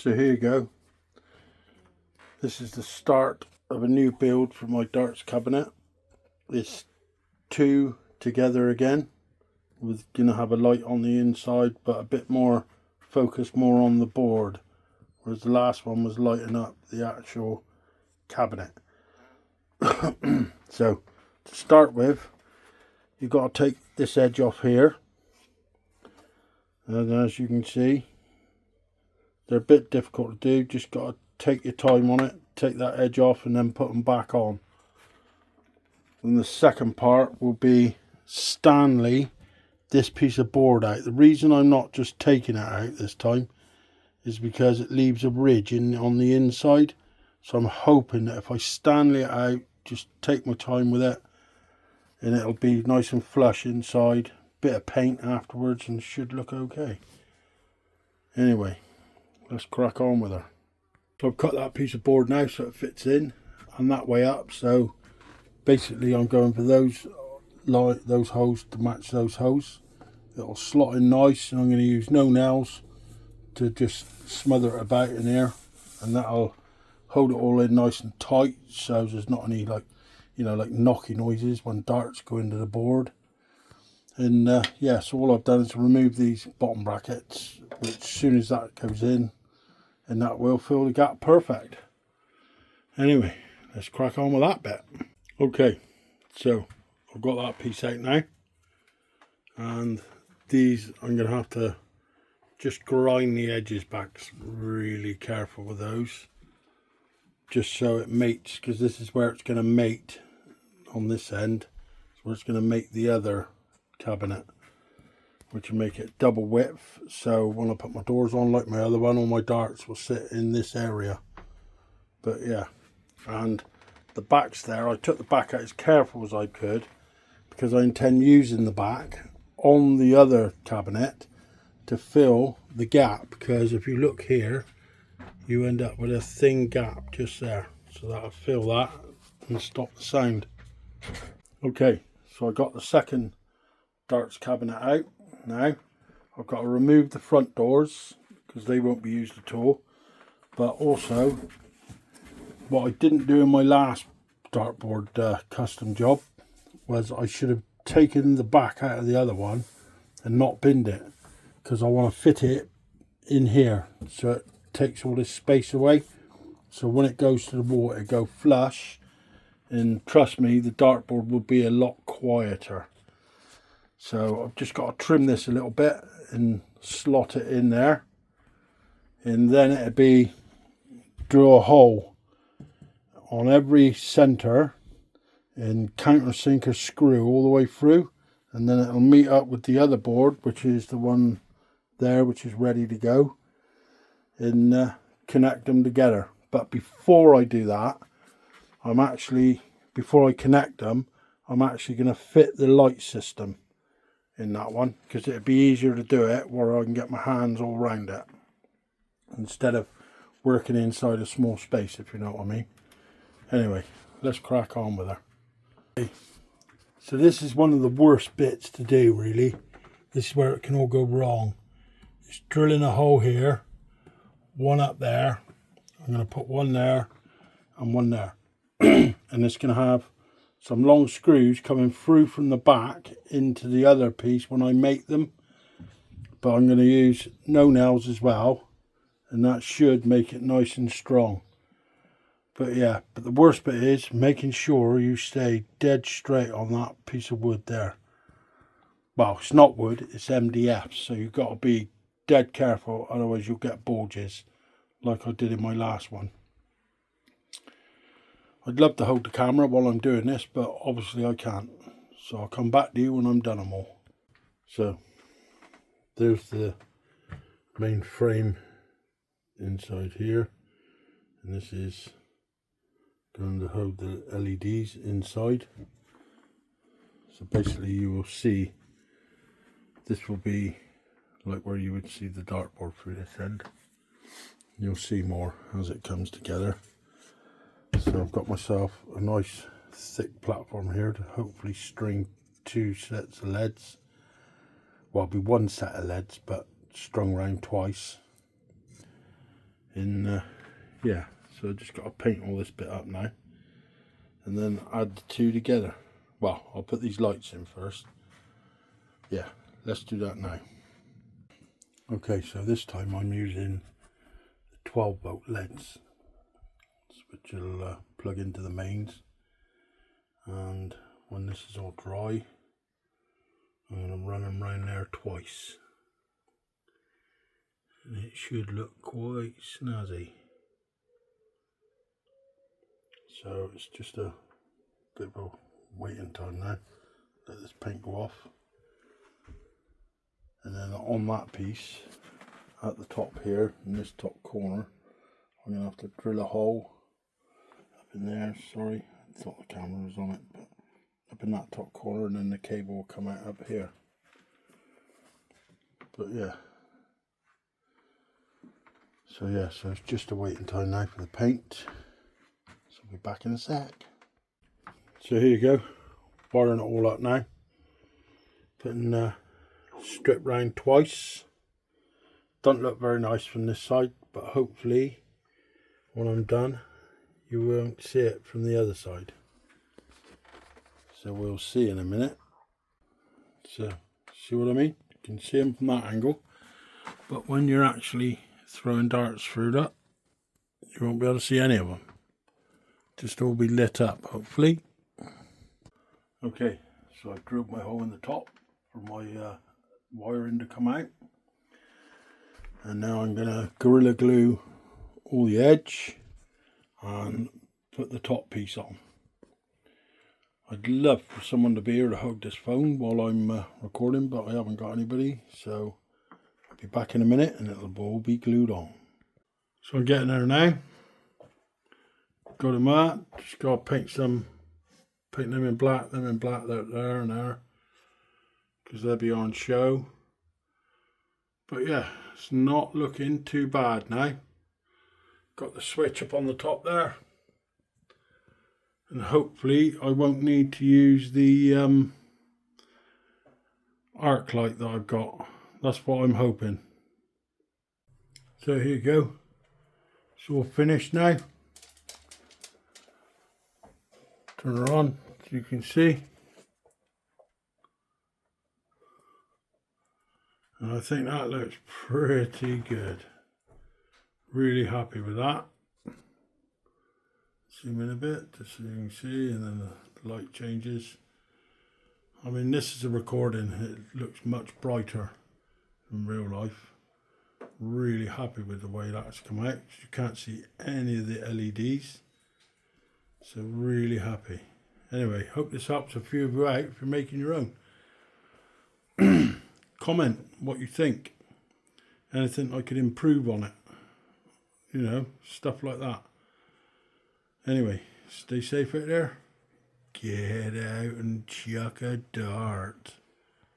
So here you go. This is the start of a new build for my darts cabinet. It's two together again. We're going to have a light on the inside, but a bit more focused more on the board. Whereas the last one was lighting up the actual cabinet. So to start with, you've got to take this edge off here. And as you can see, they're a bit difficult to do. Just got to take your time on it, take that edge off and then put them back on. And the second part will be Stanley this piece of board out. The reason I'm not just taking it out this time is because it leaves a ridge on the inside. So I'm hoping that if I Stanley it out, just take my time with it, and it'll be nice and flush inside. Bit of paint afterwards and should look okay. Anyway, let's crack on with her. So I've cut that piece of board now so it fits in and that way up. So basically I'm going for those holes to match those holes. It'll slot in nice, and I'm going to use no nails to just smother it about in here, and that'll hold it all in nice and tight so there's not any like knocky noises when darts go into the board. And yeah, so all I've done is remove these bottom brackets, which as soon as that goes in, and that will fill the gap perfect. Anyway, let's crack on with that bit. Okay, so I've got that piece out now, and these I'm going to have to just grind the edges back. Really careful with those, just so it mates, because this is where it's going to mate on this end. It's where it's going to mate the other cabinet, which will make it double width. So when I put my doors on like my other one, all my darts will sit in this area. But yeah, and the backs there, I took the back out as careful as I could, because I intend using the back on the other cabinet to fill the gap, because if you look here you end up with a thin gap just there, so that'll fill that and stop the sound. Okay, so I got the second darts cabinet out now. I've got to remove the front doors because they won't be used at all, but also what I didn't do in my last dartboard custom job was I should have taken the back out of the other one and not binned it, because I want to fit it in here so it takes all this space away, so when it goes to the wall it go flush, and trust me, the dartboard will be a lot quieter. So I've just got to trim this a little bit and slot it in there, and then it'll be drill a hole on every center and countersink a screw all the way through, and then it'll meet up with the other board, which is the one there which is ready to go, and connect them together. But before I do that, before I connect them, I'm actually going to fit the light system in that one, because it'd be easier to do it where I can get my hands all around it instead of working inside a small space, if you know what I mean. Anyway, let's crack on with her. Okay. So this is one of the worst bits to do, really. This is where it can all go wrong. Just drilling a hole here, one up there. I'm going to put one there and one there. And it's going to have some long screws coming through from the back into the other piece when I make them. But I'm going to use no nails as well, and that should make it nice and strong. But yeah, but the worst bit is making sure you stay dead straight on that piece of wood there. Well, it's not wood, it's MDF, so you've got to be dead careful, otherwise you'll get bulges like I did in my last one. I'd love to hold the camera while I'm doing this, but obviously I can't. So I'll come back to you when I'm done them all. So there's the main frame inside here, and this is going to hold the LEDs inside. So basically you will see, this will be like where you would see the dartboard through this end. You'll see more as it comes together. So I've got myself a nice thick platform here to hopefully string two sets of leads. Well, it'll be one set of leads, but strung round twice. Yeah, so I just got to paint all this bit up now and then add the two together. Well, I'll put these lights in first. Yeah, let's do that now. Okay, so this time I'm using the 12-volt lens, which will plug into the mains, and when this is all dry I'm going to run them around there twice and it should look quite snazzy. So it's just a bit of a waiting time now. Let this paint go off, and then on that piece at the top here in this top corner I'm going to have to drill a hole up in there. Sorry, I thought the camera was on it, but up in that top corner, and then the cable will come out up here. But yeah, so it's just a waiting time now for the paint. So I'll be back in a sec. So here you go, wiring it all up now, putting strip round twice. Don't look very nice from this side, but hopefully when I'm done you won't see it from the other side. So we'll see in a minute. So see what I mean? You can see them from that angle, but when you're actually throwing darts through that, you won't be able to see any of them. Just all be lit up, hopefully. Okay, so I've drilled my hole in the top for my wiring to come out, and now I'm going to Gorilla Glue all the edge and put the top piece on. I'd love for someone to be here to hold this phone while I'm recording, but I haven't got anybody, so I'll be back in a minute and it'll all be glued on. So I'm getting there now. Got them up, just got to paint them in black, there and there, because they'll be on show. But yeah, it's not looking too bad now. Got the switch up on the top there. And hopefully I won't need to use the arc light that I've got. That's what I'm hoping. So here you go. It's all finished now. Turn her on so you can see. And I think that looks pretty good. Really happy with that. Zoom in a bit just so you can see, and then the light changes. I mean, this is a recording, it looks much brighter in real life. Really happy with the way that's come out. You can't see any of the LEDs, so really happy. Anyway, hope this helps a few of you out if you're making your own. Comment what you think, anything I could improve on it, you know, stuff like that. Anyway, stay safe out there. Get out and chuck a dart.